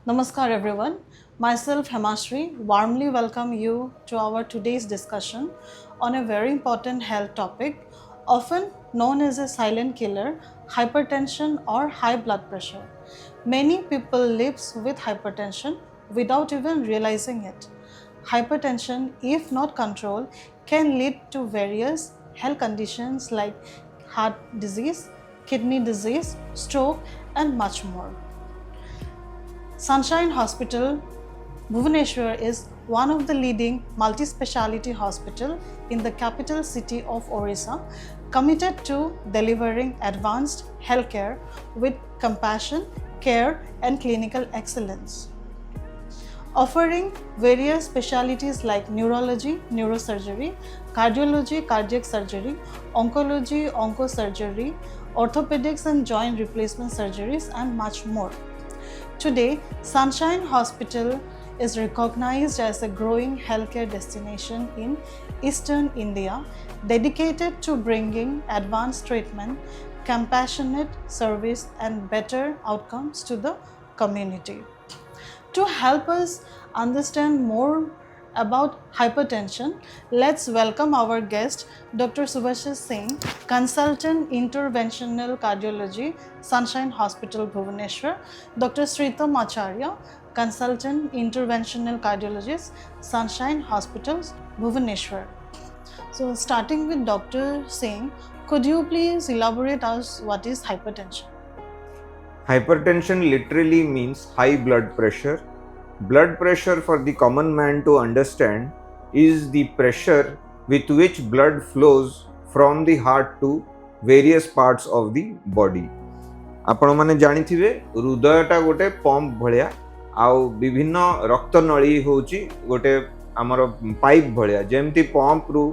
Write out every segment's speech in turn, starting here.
Namaskar everyone. Myself Hemashri warmly welcome you to our today's discussion on a very important health topic often known as a silent killer, hypertension or high blood pressure. Many people live with hypertension without even realizing it. Hypertension, if not controlled, can lead to various health conditions like heart disease, kidney disease, stroke and much more. Sunshine Hospital, Bhubaneswar is one of the leading multi-speciality hospital in the capital city of Orissa, committed to delivering advanced healthcare with compassion, care and clinical excellence. Offering various specialties like neurology, neurosurgery, cardiology, cardiac surgery, oncology, oncosurgery, orthopedics and joint replacement surgeries and much more. Today, Sunshine Hospital is recognized as a growing healthcare destination in Eastern India, dedicated to bringing advanced treatment, compassionate service, and better outcomes to the community. To help us understand more about hypertension, let's welcome our guest, Dr. Subhashish Singh, Consultant Interventional Cardiology, Sunshine Hospital, Bhubaneswar, Dr. Sritam Acharya, Consultant Interventional Cardiologist, Sunshine Hospitals, Bhubaneswar. So starting with Dr. Singh, could you please elaborate us what is hypertension? Hypertension literally means high blood pressure. Blood pressure for the common man to understand is the pressure with which blood flows from the heart to various parts of the body. आपण माने जानिथिबे हृदयटा गोटे pump भलिया आउ विभिन्न रक्त नळी होची गोटे हमर पाइप भलिया जेमती पंप रु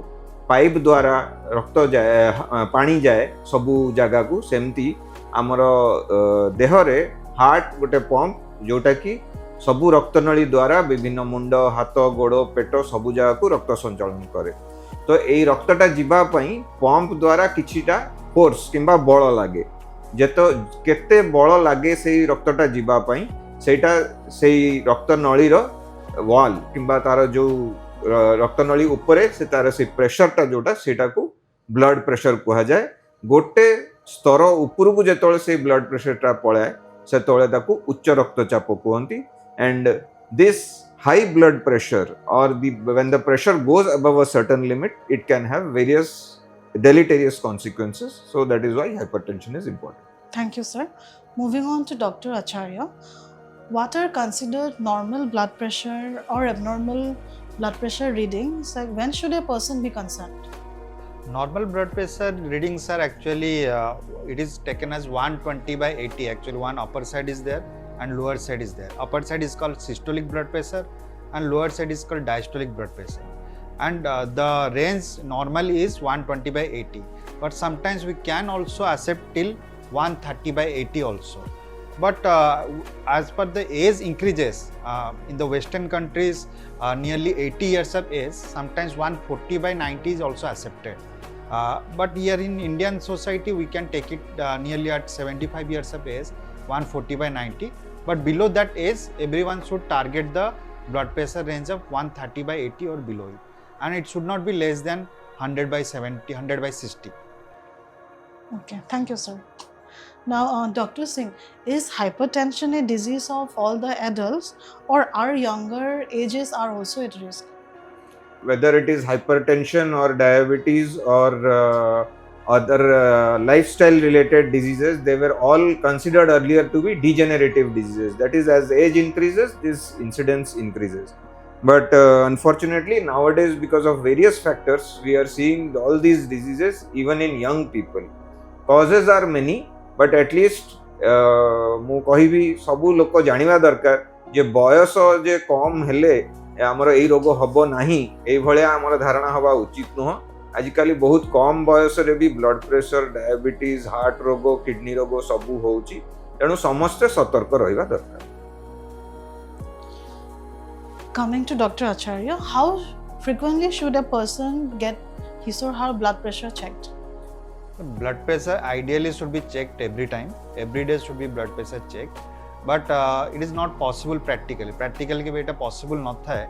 पाइप द्वारा रक्त जाए पानी जाए सबु जगह को सेमती आमर देह रे हार्ट गोटे पंप जोटा कि सबु रक्तनली द्वारा विभिन्न मुंड हाथ गोड़ पेट सबु जगह को रक्त संचालन करे। तो यही रक्तटा जीवा पई पंप द्वारा किछिटा फोर्स किंबा बल लागे जेतो केते बल लागे से रक्तटा जीवा पई सेटा सेई रक्तनली रो वॉल किंबा तार जो रक्तनली ऊपर से तार से प्रेशरटा जोटा सेटा को ब्लड प्रेशर कहा जाए। गोटे स्तर ऊपर को जेतोले से ब्लड प्रेशरटा पळाए सेतोले ताकू उच्च रक्तचाप कहंती। And this high blood pressure or when the pressure goes above a certain limit, it can have various deleterious consequences. So that is why hypertension is important. Thank you, sir. Moving on to Dr. Acharya, what are considered normal blood pressure or abnormal blood pressure readings? Like when should a person be concerned? Normal blood pressure readings are actually, it is taken as 120/80. Actually, one upper side is there and lower side is there. Upper side is called systolic blood pressure and lower side is called diastolic blood pressure. And the range normal is 120/80. But sometimes we can also accept till 130/80 also. But as per the age increases, in the Western countries, nearly 80 years of age, sometimes 140/90 is also accepted. But here in Indian society, we can take it nearly at 75 years of age, 140/90. But below that age, everyone should target the blood pressure range of 130/80 or below it. And it should not be less than 100/70, 100/60. Okay, thank you, sir. Now, Dr. Singh, is hypertension a disease of all the adults or are younger ages are also at risk? Whether it is hypertension or diabetes or other lifestyle related diseases, they were all considered earlier to be degenerative diseases. That is, as age increases, this incidence increases. But unfortunately, nowadays, because of various factors, we are seeing all these diseases even in young people. Causes are many, but at least ମୁଁ କହିବି ସବୁ ଲୋକ ଜାଣିବା ଦରକାର ଯେ ବୟସ ଯେ କମ ହେଲେ ଆମର ଏଇ ରୋଗ ହବ ନାହିଁ ଏଇ ଭଳିଆ ଆମର ଧାରଣା ହବା ଉଚିତ ନୁହଁ। आजिकाली बहुत कम बयस रे भी ब्लड प्रेशर, डायबिटीज, हार्ट रोग, किडनी रोग सबू होउची, तेणु समस्ते सतर्क रहिबा दरकार। Coming to Dr. Acharya, how frequently should a person get his or her blood pressure checked? Blood pressure ideally should be checked every time. Every day should be blood pressure checked. But it is not possible practically के एटा possible न थाए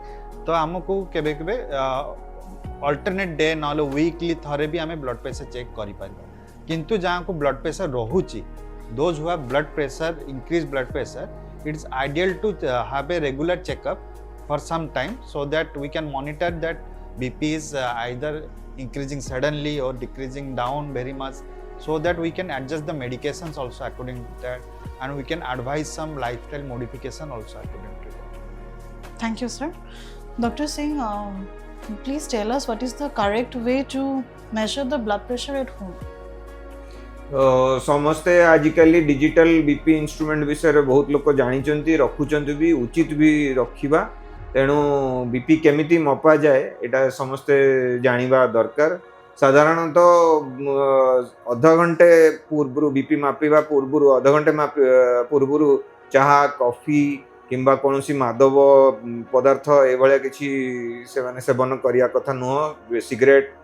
तो आमको केबे केबे alternate day ना weekly थरे भी आम ब्लड प्रेशर चेक करि परिबा किंतु जहाँ को ब्लड प्रेशर रोहुची those who have blood pressure increase blood pressure it is ideal to have a regular checkup for some time so that we can monitor that BP is either increasing suddenly or decreasing down very much so that we can adjust the medications also according to that and we can advise some lifestyle modification also according to that. Thank you, sir. Dr. Singh, please tell us what is the correct way to measure the blood pressure at home? समस्ते आजिकली digital BP instrument विषय बहुत लोक जानी रखुंट भी उचित भी रखा तेणु बीपी केमिति मपा जाए यहाँ समस्ते जानिबा दरकार साधारणतः अध घंटे पूर्व बीपी मापिबा पूर्व अध घंटे पूर्व चाहा कॉफी किंबा कौन मादव पदार्थ एभलिया किछि सेवन करिया कथा नुह सिगरेट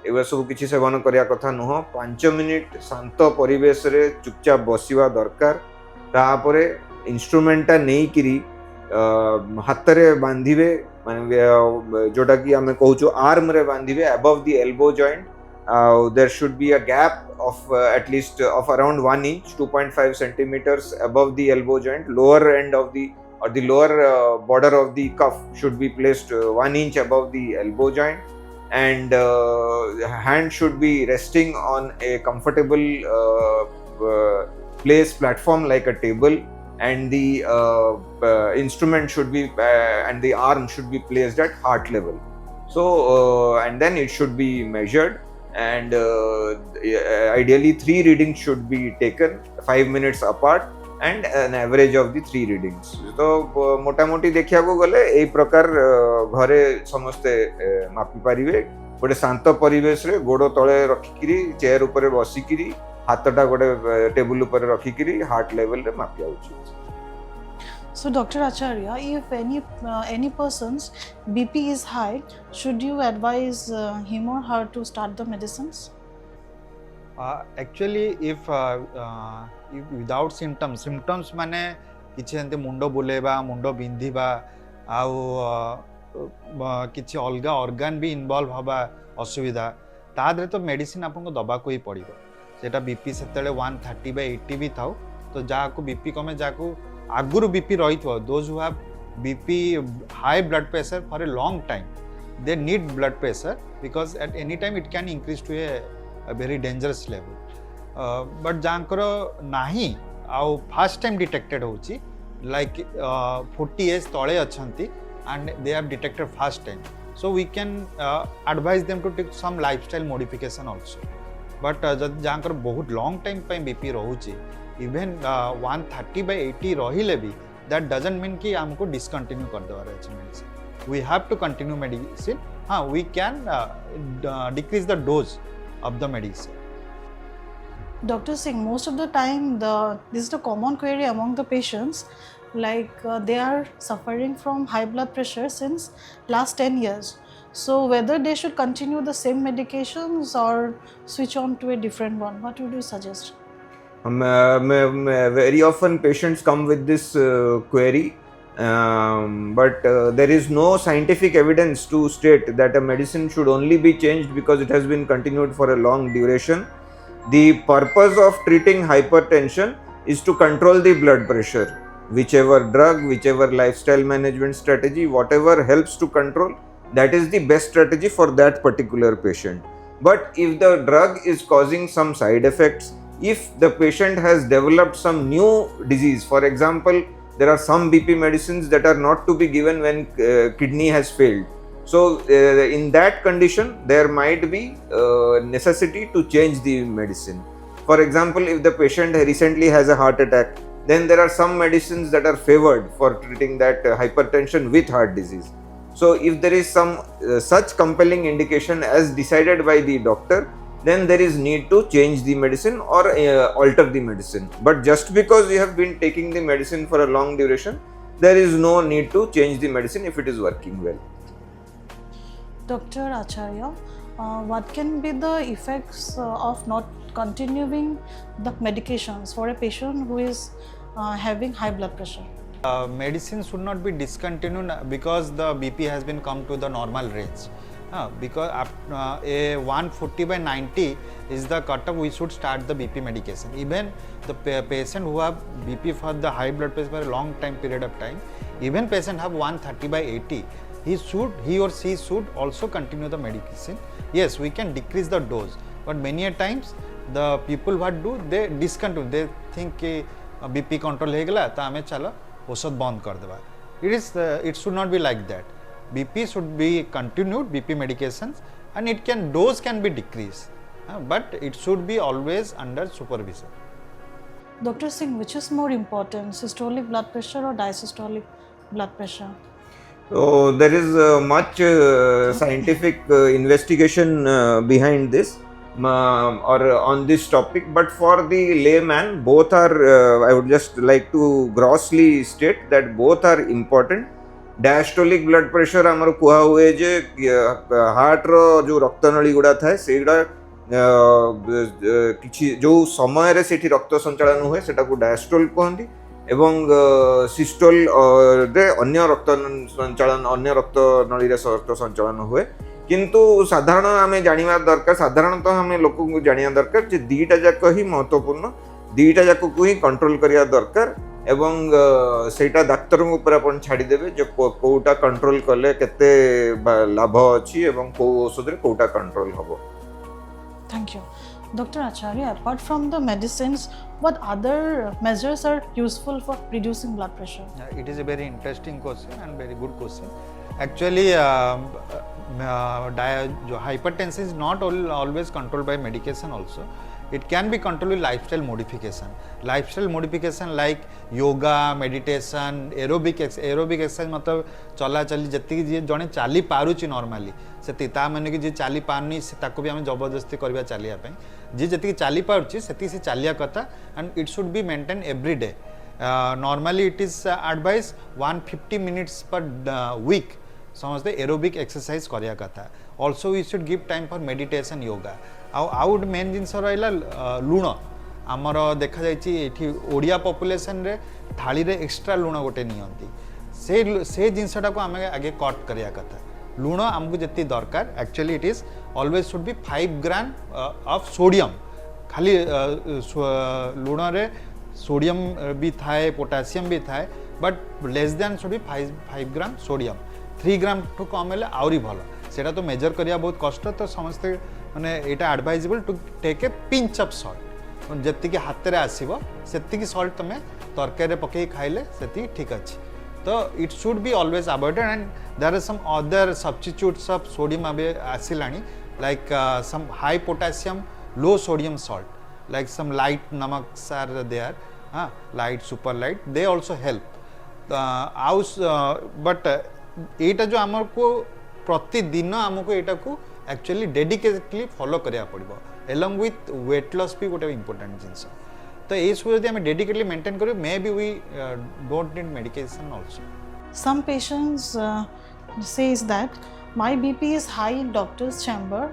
एवं सब किसी सेवन करिया कथा नुह 5 मिनिट शांत परिवेश रे चुपचाप बसिवा दरकार तापरे इंस्ट्रूमेंटा नहीं किरी हाथ रे बांधिबे माने जोटा कि आमे कहूछु आर्म रे बांधिबे above the elbow joint there should be a gap of at least of around 1 inch 2.5 centimetres above the elbow joint lower end of the or the lower border of the cuff should be placed 1 inch above the elbow joint and hand should be resting on a comfortable place platform like a table and the instrument should be and the arm should be placed at heart level so and then it should be measured and ideally 3 readings should be taken 5 minutes apart and an average of the 3 readings तो मोटा मोटी देखिया को गले ए प्रकार घरे समस्ते मापी पारिबे गोटे शांत परिवेश रे गोड़ तळे रखिकिरी चेयर ऊपर बसिकिरी हाथटा गोटे टेबल ऊपर रखिकिरी हार्ट लेवल रे मापिया उचित. So Dr. Acharya, if any person's BP is high, should you advise him or her to start the medicines? Actually if without symptoms माने किछि एंते मुंडो बुलेबा मुंडो बिंधिबा आउ किछि अलगा ऑर्गन भी इन्वॉल्व हबा असुविधा तादरे तो मेडिसिन आपको दबा को ही पड़िबो सेटा बीपी सेतेले 130/80 भी थाउ तो जाको बीपी कमे जाको आगुरु बीपी रहितो those who have BP high blood pressure for a long time they need blood pressure because at any time it can increase to a very dangerous level but janकर नाही आउ फर्स्ट टाइम डिटेक्टेड होची like 40 years तळे अछंती and they have detected first time so we can advise them to take some lifestyle modification also but जद janकर बहुत long time पे BP रहूची even 130/80 रहिले भी that doesn't mean कि हमको discontinue कर देवार अछि medicine we have to continue medicine हाँ we can decrease the dose of the medicine. Dr. Singh, most of the time this is the common query among the patients like they are suffering from high blood pressure since last 10 years. So whether they should continue the same medications or switch on to a different one, what would you suggest? Very often patients come with this query but there is no scientific evidence to state that a medicine should only be changed because it has been continued for a long duration. The purpose of treating hypertension is to control the blood pressure. Whichever drug, whichever lifestyle management strategy, whatever helps to control, that is the best strategy for that particular patient. But if the drug is causing some side effects, if the patient has developed some new disease, for example, there are some BP medicines that are not to be given when kidney has failed. So in that condition, there might be necessity to change the medicine. For example, if the patient recently has a heart attack, then there are some medicines that are favored for treating that hypertension with heart disease. So if there is some such compelling indication as decided by the doctor, then there is need to change the medicine or alter the medicine. But just because you have been taking the medicine for a long duration, there is no need to change the medicine if it is working well. Dr. Acharya, what can be the effects of not continuing the medications for a patient who is having high blood pressure? Medicine should not be discontinued because the BP has been come to the normal range. Because a 140 by 90 is the cutoff, we should start the BP medication. Even the patient who have BP for the high blood pressure for a long time period of time, even patient have 130 by 80, he or she should also continue the medication. Yes, we can decrease the dose, but many a times the people what do, they discontinue, they think कि BP control हो गला तो हमें चलो औषध बंद कर देवा. It should not be like that. BP should be continued, BP medications, and dose can be decreased, but it should be always under supervision. Dr. Singh, which is more important, systolic blood pressure or diastolic blood pressure? So there is much scientific investigation behind this or on this topic, but for the layman, both are, I would just like to grossly state that both are important. Diastolic blood pressure आमर कुहा हुए जे heart रो जो रक्तनली गुड़ा थाए सेगुड़ा किछि जो समय रे सेठी रक्त संचालन हुए सेटा को डायस्टोल कहंती एवं सिस्टोल रे अन्य रक्त संचालन अन्य रक्त नली रे रक्त संचालन हुए किंतु साधारण आमे जानिबा दरकार साधारणतः आमे लोक को जानिया दरकार जे दीटा जाक ही महत्वपूर्ण दीटा जाक को ही कंट्रोल करिया दरकार एवं सेटा डाक्तर ऊपर अपन छाड़ी देबे जो कोटा कंट्रोल कले केते लाभ अछि एवं को औषध रे कोटा कंट्रोल हबो. Thank you. Dr. Acharya, apart from the medicines, what other measures are useful for reducing blood pressure? It is a very interesting question and very good question. Actually, hypertension is not always controlled by medication also. It can be controlled with lifestyle modification. Lifestyle modification like yoga, meditation, aerobic exercise मतलब चला चली जति जे जने चाली पारुची normally सेति ता माने कि जे चाली पारनी से ताको भी हम जबरदस्ती करबा चालिया पई जे जति चाली पारुची सेति से चालिया कथा and it should be maintained every day. Normally it is advised 150 minutes per week समझते एरोबिक एक्सरसाइज करिया कथा. Also we should give time for meditation yoga. आउ मेन जिनस रहा लुण आमर देखा जाइए ओडिया पॉपुलेशन रे थाली रे एक्स्ट्रा लुण गोटे नियंती से जिनसटा को आमे आगे कट करिया कथा. लुण आमको जति दरकार actually it is always should be 5 gram of sodium. खाली लुण रे सोडियम भी थाए पोटासियम भी थाए but less than should be 5 gram sodium. 3 ग्राम ठू कम हेल्ले आहरी भल सेटा तो मेजर करिया बहुत कष्ट तो समस्ते माने एटा advisable to take a pinch of salt जति कि हाथ रे आसीबो सेति कि सॉल्ट तमे तरकारी रे पके खाइले सेति ठीक अछि. तो it should be always avoided and there are some other substitutes of sodium अबे आसिलानी like some high potassium low sodium salt like some light नमक्स are there light super light they also help but एटा जो आमर को प्रतिदिन आमको एटा को एक्चुअली डेडिकेटली फॉलो करिया पड़िबो एलोंग विथ वेट लॉस भी गोटे इंपोर्टेंट जिंस. तो ए सब यदि हम डेडिकेटली मेंटेन करियो maybe we don't need medication also. Some patients says that my BP is high in doctor's chamber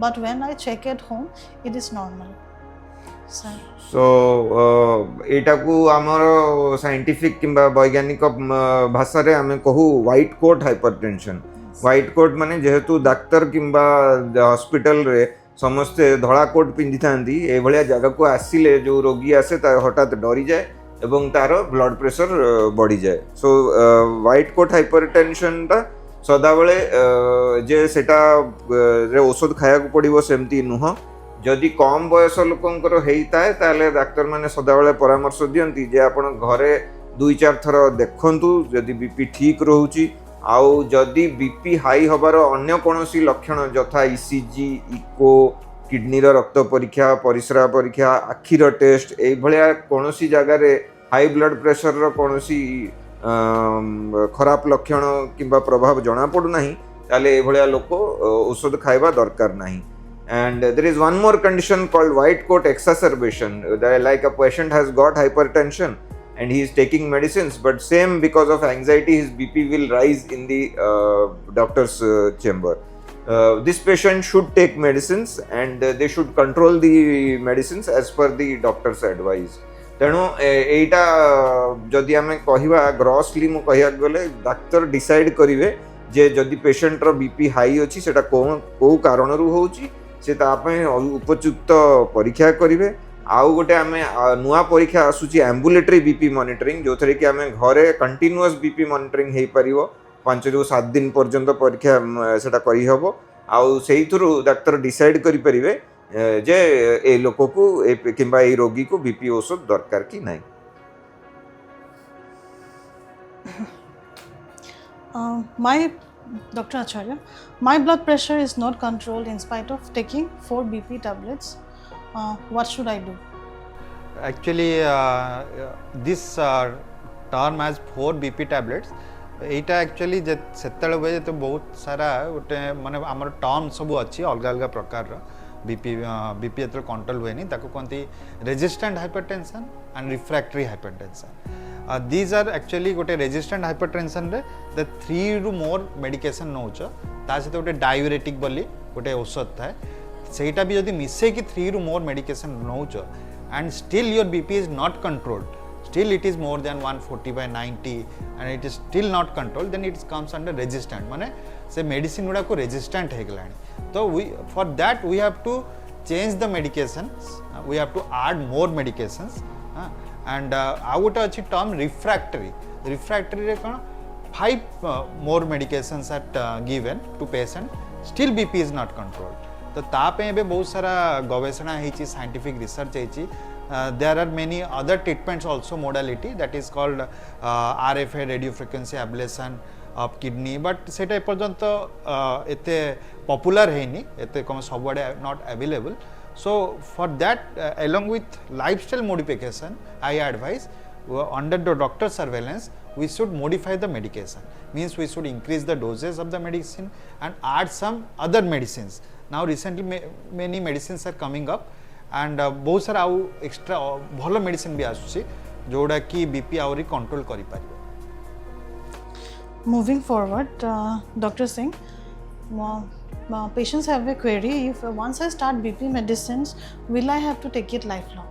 but when I check at home it is normal. Sir. सो एटा को आमर scientific किंबा वैज्ञानिक भाषा रे आमे कहू white coat hypertension. White coat माने जेहेतु डाक्तर किंबा हॉस्पिटल रे समस्ते धड़ा कोट पिंधि थांती ए भलिया जगह को आसिले जो रोगी आसे ता हठात डरी जाए एवं तार ब्लड प्रेशर बढ़ी जाए. सो व्हाइट कोट हाइपरटेंशन ता सदा बेले जे सेटा रे औषध खाया को पड़िबो सेमती नुह. जदि कम बयस लोकंकर होता है डाक्तर मैंने सदाबले परामर्श दियंती जे आपण घरे 2-4 थर देखंतु जदि बीपी ठीक रहउची आउ जदि बीपी हाई हबार अन्य कोनोसी लक्षण यथा ईसीजी इको किडनी रक्त परीक्षा परिस्रा परीक्षा आखिर टेस्ट ए भलिया कोनोसी जगह रे हाई ब्लड प्रेशर रो कोनोसी खराब लक्षण किंबा प्रभाव जना पड़ू नाही ताले ए भलिया लोक औषध खाइबा दरकार नाही. And there is one more condition called white coat exacerbation. Like a patient has got hypertension and he is taking medicines, but same because of anxiety his BP will rise in the doctor's chamber. This patient should take medicines and they should control the medicines as per the doctor's advice. तेणु एटा जदि आम कहवा grossly मु कहया गले doctor decide करिवे जे जदि patient रो BP high अछि सेटा को कारण रु होउची से ता पय उपयुक्त परीक्षा करिवे आउ गोटे आमे नुआ परीक्षा आसुची एम्बुलेटरी बीपी मॉनिटरिंग जो थरे कि आमे घरे कंटीन्यूअस बीपी मॉनिटरिंग हे परिवो 5 रु 7 दिन पर्यंत परीक्षा सेटा करि हबो आउ सेही थ्रु डाक्तर डिसाइड करि परिवे जे ए लोक को किंबा ए रोगी को बीपी औषध दरकार कि नहीं. My Dr. Acharya, my blood pressure is not controlled in spite of taking 4 BP tablets. What should I do? Actually, this term as 4 BP tablets, Etah actually सेतले हुए तो बहुत सारा गोटे माने आमर टर्म सब अच्छी अलग अलग प्रकार बीपी बीपी जो कंट्रोल हुए कहते resistant hypertension and refractory hypertension. These are actually गोटे रेजिस्टेंट हाइपरटेंशन रे द 3 रु मोर मेडिकेशन नौच ता सहित गोटे डायूरेटिक बोली गोटे औषध थाए सेटा भी जदि मिसे कि 3 रु मोर मेडिकेशन नौच and still your BP is not controlled, still it is more than 140/90 and it is still not controlled, then it comes under resistant माने से मेडिसिन गुड़ा को रेजिस्टेंट हो गलानी. तो we for that we have to change the medications, we have to add more medications and आउ गोटे अच्छी term refractory. Refractory रे कौन 5 more medications are given to patient, still BP is not controlled. तो तापे एबे बहुत सारा गवेषणा होईची, साइंटिफिक रिसर्च होईची. There are many other treatments also modality that is called RFA radio frequency ablation of kidney, but सेटा एपर्यंत एते पॉपुलर हैनी, एते कम सबडे not available. So for that along with lifestyle modification I advise under the doctor surveillance we should modify the medication, means we should increase the doses of the medicine and add some other medicines. Now recently many medicines are coming up and बहुत सारा आउ extra भल medicine भी आसुची जोड़ा कि BP आउरी control करि पारिबो. Moving forward, Dr. Singh, patients have a query. If once I start BP medicines, will I have to take it lifelong?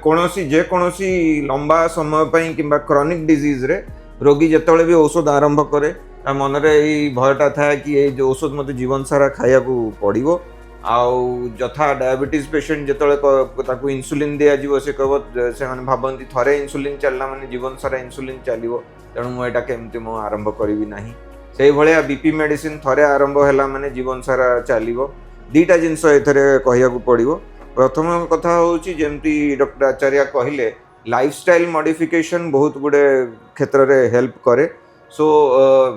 कोनोसी लंबा समय पई किंबा क्रॉनिक डिजीज रे रोगी जेतले भी औषध आरंभ करे ता मन रे ई भयटा थाए कि ए जो औषध मते जीवन सारा खाया को पड़िबो. आउ जथा डायबिटीज पेशेंट जो इन्सुलिन दिया जीव से कह से भावती थरे इन्सुलिन चलना माने जीवन सारा इन्सुलिन चलो तेणु मुझा केमती मु आरंभ करी ना से भाया बीपी मेडिसिन थरे आरंभ है माने जीवन सारा चलो. दीटा जिनस एथरे कहया पड़ो. प्रथम कथा हूँ जमती डॉक्टर आचार्य कहले लाइफस्टाइल मॉडिफिकेशन बहुत गुड़े क्षेत्र में हेल्प करे. So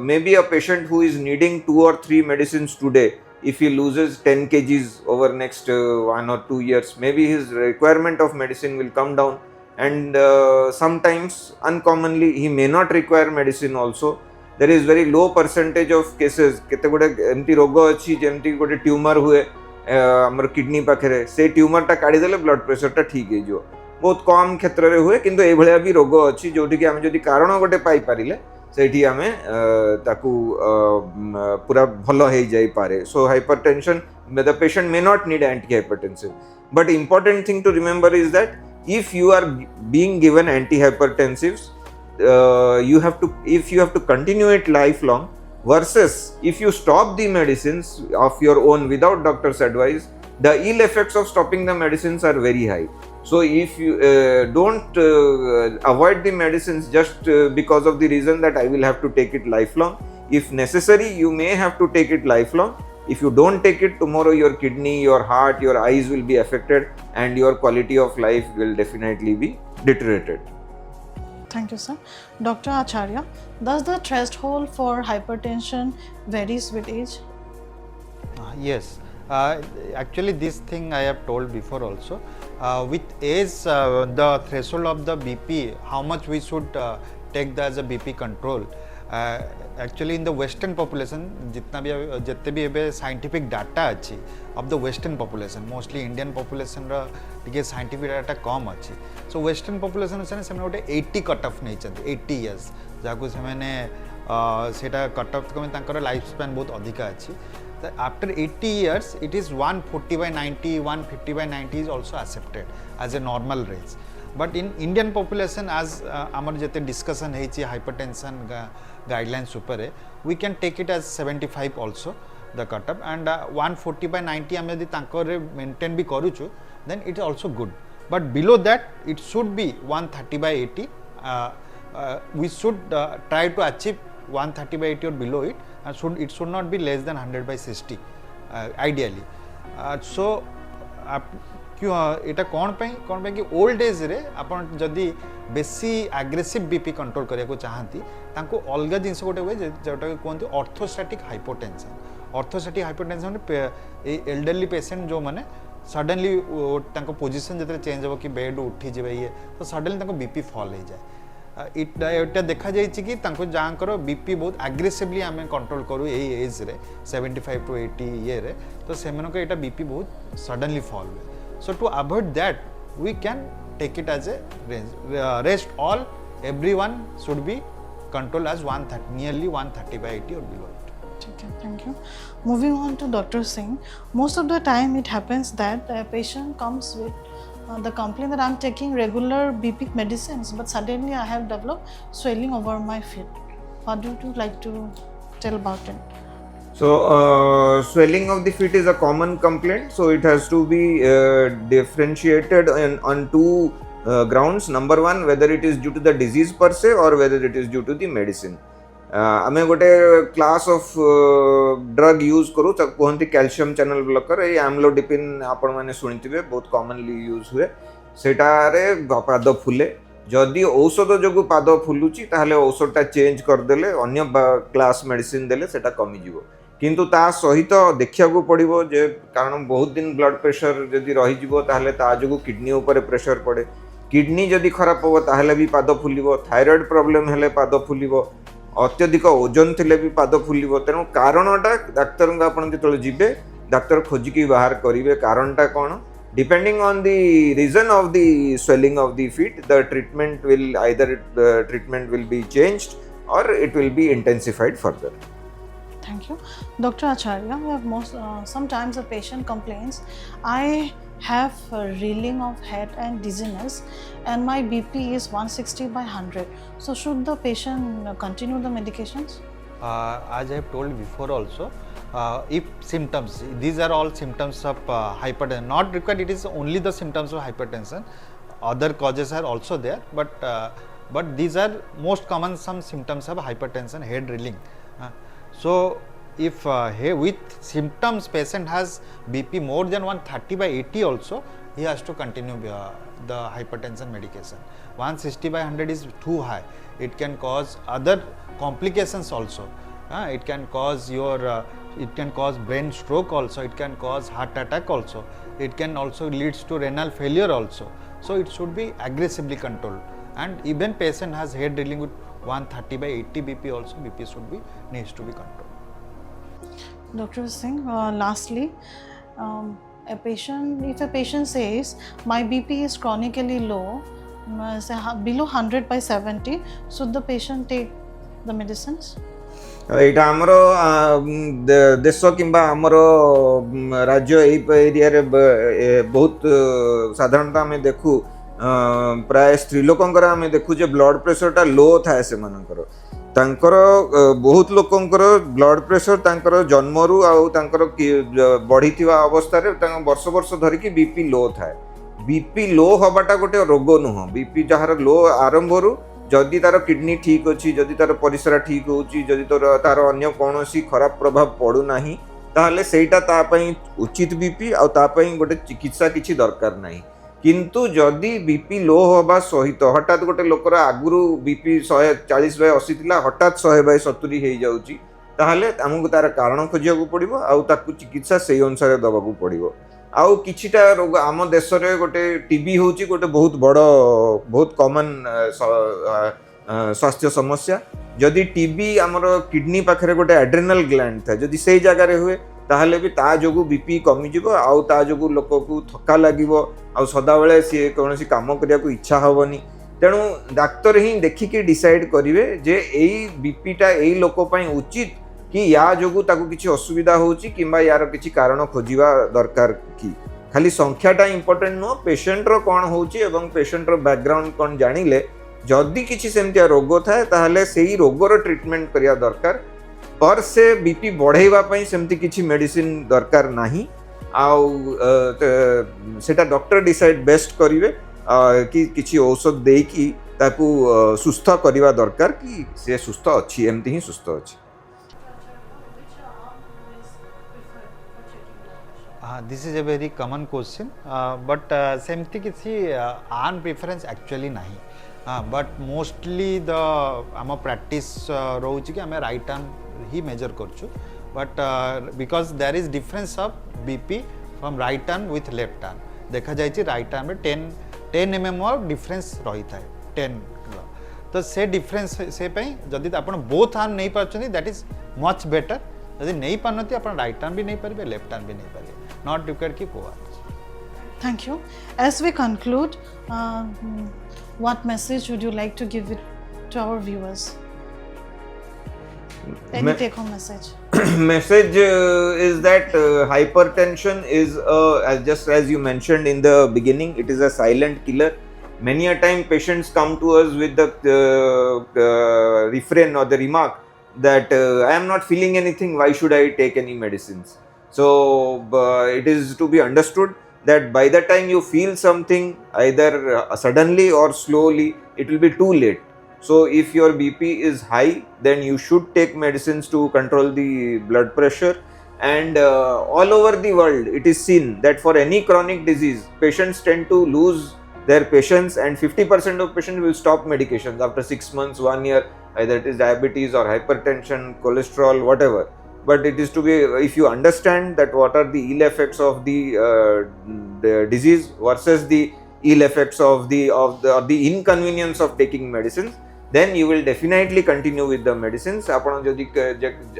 may be a patient who is needing 2 or 3 medicines today, if he loses 10 kgs over next 1 or 2 years, maybe his requirement of medicine will come down, and sometimes uncommonly he may not require medicine also. There is very low percentage of cases केते गोटे एमती रोग अछि जेमती गोटे tumour हुए हमर kidney पाखरे से ट्यूमर टा काढी देले ब्लड प्रेशर टा ठीक हे जो बहुत कम क्षेत्र रे हुए, किंतु ए भलिया भी रोग अछि जोठी कि हम जदी कारण गोटे पाई पारिले सेठी आमे ताकू पूरा भलो हो जाई पारे. So hypertension the patient may not need anti hypertensive, but important thing to remember is that if you are being given anti hypertensives you have to continue it lifelong, versus if you stop the medicines of your own without doctor's advice, the ill effects of stopping the medicines are very high. So if you don't avoid the medicines just because of the reason that I will have to take it lifelong, if necessary you may have to take it lifelong. If you don't take it, tomorrow your kidney, your heart, your eyes will be affected and your quality of life will definitely be deteriorated. Thank you, sir. Dr. Acharya, does the threshold for hypertension varies with age? Yes, actually this thing I have told before also. With age, the threshold of the BP, how much we should take that as a BP control. Actually in the western population जितना भी जितने भी एबे scientific data अच्छी of the western population, mostly Indian population रा टिके scientific data कम अच्छी. So western population से गोटे 80 कट ऑफ नहीं चलते 80 years जाको से मैंने सेटा कट ऑफ कम तांकर लाइफ स्पैन बहुत अधिका अच्छी. After 80 years, it is 140 by 90, 150 by 90 is also accepted as a normal range. But in Indian population, as our discussion heichi hypertension guidelines super, we can take it as 75 also the cutoff, and 140 by 90 ame jodi tankore maintain bi karuchu, then it is also good. But below that, it should be 130 by 80. We should try to achieve 130 by 80 or below it, and it should not be less than 100 by 60 ideally. So एटा कौन पे कि old age रे आपन जदि बेसी aggressive BP control करिया को चाहती तांको अलगा जिंस गोटे हुए जोटा कहते ऑर्थोस्टैटिक हाइपोटेंशन। ऑर्थोस्टैटिक हाइपोटेंशन माने एल्डरली पेशेंट जो माने सडनली तांको पोजीशन जते चेंज हो कि बेड उठी जेबे ये तो सडनली तांको बीपी फॉल हो जाए। इटा देखा जाय कि तांको जांकर बीपी बहुत एग्रेसिवली आमे कंट्रोल करू ए एज रे 75 टू 80 ये रे तो सेमन को एटा बीपी बहुत सडनली फॉल हुए। So to avoid that, we can take it as a range. Rest all, everyone should be controlled as 130, nearly 130 by 80 or below it. Okay, thank you. Moving on to Dr. Singh, most of the time it happens that a patient comes with the complaint that I'm taking regular BP medicines, but suddenly I have developed swelling over my feet. What do you like to tell about it? So swelling of the feet is a common complaint, so it has to be differentiated on two grounds. Number one, whether it is due to the disease per se or whether it is due to the medicine. आमे गोटे class of drug use करू कहते calcium channel blocker ये amlodipine आपण माने सुनिथिबे बहुत commonly use हुए सेटारे पाद फुले जदि औषध जो पाद फुलुची ताहले औषधटा चेंज करदेले अन्य क्लास मेडिसिन देले सेटा कमी जीवो किंतु ता सहित देखिया को पड़िबो जे कारण बहुत दिन ब्लड प्रेशर जदि रही जीवो ताहले ता जोगु किडनी ऊपर प्रेशर पड़े किडनी जदि खराब हो ताहले भी पाद फुलिबो थायराइड प्रॉब्लम हेले पाद फुलिबो अत्यधिक ओजन थिले भी पाद फुलिबो तेणु कारणटा डाक्टर को आपण जेतले जिबे डाक्टर खोजिकी बाहर करिवे कारणटा कोन depending on the reason of the swelling of the feet the treatment will either treatment will be changed or it will be intensified further. Thank you. Dr. Acharya, we have sometimes a patient complains, I have a reeling of head and dizziness and my BP is 160 by 100. So should the patient continue the medications? As I have told before also, if symptoms, these are all symptoms of hypertension, not required it is only the symptoms of hypertension, other causes are also there, but these are most common some symptoms of hypertension, head reeling. So if with symptoms patient has BP more than 130 by 80 also, he has to continue the hypertension medication. 160 by 100 is too high, it can cause other complications also. It can cause it can cause brain stroke also, it can cause heart attack also, it can also leads to renal failure also. So it should be aggressively controlled, and even patient has head reeling with 130 by 80 BP also, BP needs to be controlled. Dr. Singh, lastly, if a patient says my BP is chronically low, say below 100 by 70, should the patient take the medicines? एटा आमर देश किंबा आमर राज्य area रे बहुत साधारणतः आम देखू प्राय स्त्री लोकंकर आम देखू जे ब्लड प्रेशर टा लो थाए से मानकर तांकर बहुत लोकंकर ब्लड प्रेशर तांकर जन्मरू आउ तांकर बढ़ी अवस्था रे वर्ष वर्ष धरिकी बीपी लो थाए बीपी लो हबाटा गोटे रोग नुह बीपी जहार लो आरंभरू जदि तार किडनी ठीक अच्छी जदि तार परिस्रा ठीक होची जदि तार अन्य कौनसी खराब प्रभाव पड़ू नाही ताहले सेटा ता पई उचित बीपी आ ता पई गोटे चिकित्सा किछि दरकार नाही किंतु जदि बीपी लो होबा सहित हठात गोटे लोकर आगुरु बीपी 140 बाय 80 थिला हठात 100 बाय 70 हे जाउची ताहले हमकु तार कारण खोजियाकू पड़िबो आ ताकू चिकित्सा सेही अनुसार दबाकू पड़िबो आउ किछिटा रोग आम देश रे गोटे टीबी होची गोटे बहुत बड़ बहुत कॉमन स्वास्थ्य समस्या जदि टीबी आमर किडनी पाखरे गोटे एड्रेनल ग्लैंड था जदि सेही जगह रे हुए ताहले भी ता जोगु बीपी कमी जिवो आउ ता जोगु लोक को थका लागिवो आउ सदा बेले सी कोनोसी काम करिया को इच्छा होबनी तेणु डाक्तर ही देखिकी डिसाइड करिवे जे एई बीपीटा एई लोक पई उचित कि या जोगु ताकू किछि असुविधा होउची किंबा यार किछि कारण खोजिवा दरकार कि खाली संख्याटा इंपोर्टेंट नो पेशेंट रो कोन होउची एवं पेशेंट रो बैकग्राउंड कोन जानिले जदि किछि सेमतिया रोग थाए ताहले सेही रोगर ट्रीटमेंट करिया दरकार पर से बीपी बढ़ेवा पई सेमति किछि मेडिसिन दरकार नाही आउ सेटा डॉक्टर डिसाइड बेस्ट करिवे कि किछि औषध देई कि ताकू सुस्थ करिवा दरकार कि से सुस्थ अछि एमति ही सुस्थ अछि This is a very common question, but सेमती किसी आन प्रिफरेंस एक्चुअली नहीं बट मोस्टली द आम प्रैक्टिस रोचे कि आम राइट आर्म ही मेजर करछु but because there is difference of BP from right arm with left arm देखा जाए राइट आर्म में 10 mm और डिफरेंस रही था 10 तो से डिफरेंस से जदि आप बोथ आर्म नहीं party that is much better जदि नहीं पारती आप राइट आर्म भी नहीं पारे लेफ्ट आर्म भी नहीं पारे not required keep over. Thank you. As we conclude, what message would you like to give it to our viewers? Any take-home message? Message is that hypertension is just as you mentioned in the beginning, it is a silent killer. Many a time patients come to us with the refrain or the remark that I am not feeling anything, why should I take any medicines? So it is to be understood that by the time you feel something either suddenly or slowly, it will be too late. So if your BP is high, then you should take medicines to control the blood pressure. And all over the world it is seen that for any chronic disease patients tend to lose their patience and 50% of patients will stop medications after 6 months, 1 year, either it is diabetes or hypertension, cholesterol, whatever. But it is to be, if you understand that what are the ill effects of the disease versus the ill effects of the inconvenience of taking medicines, then you will definitely continue with the medicines. आपण जदि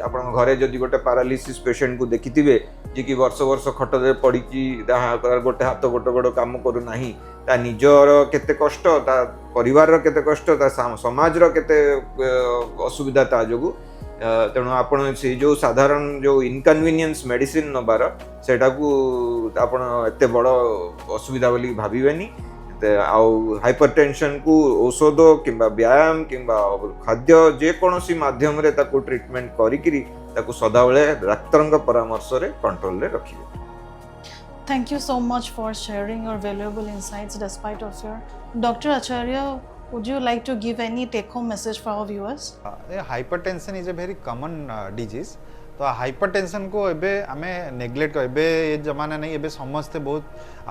आपण घरे जदि गोटे paralysis patient को देखिथिबे जे कि वर्ष वर्ष खटरे पड़ी कि गोटे हाथ गोटे गोड़ काम करू नाही ता निजर केते कष्ट ता परिवार रो केते कष्ट ता समाज रो केते असुविधा ता जोगु तेणु आपण से जो साधारण जो इनकन्वीनियंस मेडिसिन नबार सेटा को आपण एते बड़ असुविधा बोली भाबिबेनी आउ हाइपरटेंशन को औषध किंबा व्यायाम किंबा खाद्य जे कोनोसी माध्यम रे ताको ट्रीटमेंट करिकरी ताको सदाबेले डाक्तरंग परामर्श रे कंट्रोल रे रखिबे. Thank you so much for sharing your valuable insights despite of your. Dr. Acharya, would you like to give any take-home message for our viewers? Hypertension is a very common disease. तो hypertension को एबे आमे neglect कर एबे ये जमाना नहीं एबे समस्ते बहुत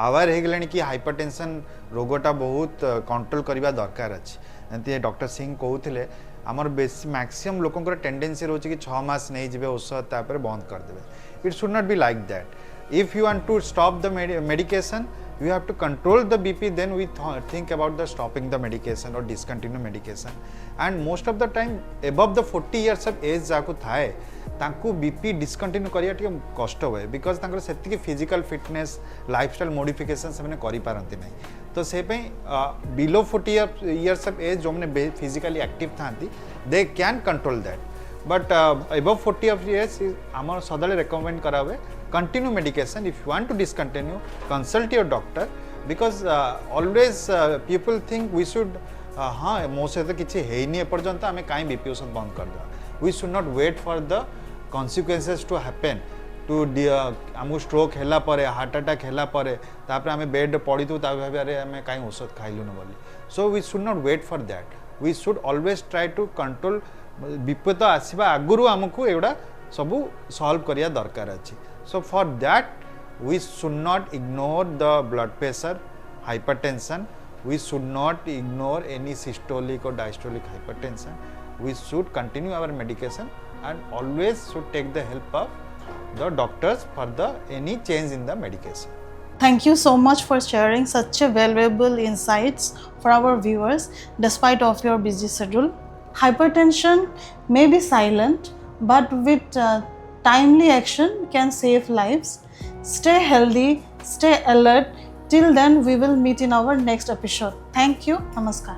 अवेयर हो गले कि hypertension रोगटा बहुत कंट्रोल करबा दरकार अछि. एंती डॉक्टर सिंह कहउथिले हमर बेसी मैक्सिमम लोकंकर टेंडेंसी रोचे कि 6 मास नहीं जिबे औषध तापर बंद कर देबे. It should not be like that. If you want to stop the medication, you have to control the BP, then we think about the stopping the medication or discontinue medication. And most of the time above the 40 years of age जाको थाए तांको BP discontinue करिया टिके कष्ट होए because तांकर सेति की फिजिकल फिटनेस लाइफस्टाइल मॉडिफिकेशन से माने करि पारंती नै. तो से पे बिलो 40 years of age जो माने फिजिकली एक्टिव थांती they can control that. But above 40 of years आमर सदाले रेकमेंड करा हुए continue medication. If you want to discontinue, consult your doctor because always people think we should हाँ मो सहित किसी है नहीं एपर्यंत आम कहीं बीपी औषध बंद कर दे. We should not wait for the consequences to happen to आमको स्ट्रोक हैला परे हार्ट अटैक हैला परे तापर आम बेड पड़ी थू भावे अरे आम कहीं औषध खाइलु न बोली. So we should not wait for that. We should always try to control. विपद आसवा आगुरु आमको एगुड़ा सबू सॉल्व करिया दरकार अछि. So for that we should not ignore the blood pressure, hypertension. We should not ignore any systolic or diastolic hypertension. We should continue our medication and always should take the help of the doctors for the any change in the medication. Thank you so much for sharing such a valuable insights for our viewers despite of your busy schedule. Hypertension may be silent, but with timely action can save lives. Stay healthy, stay alert. Till then, we will meet in our next episode. Thank you. Namaskar.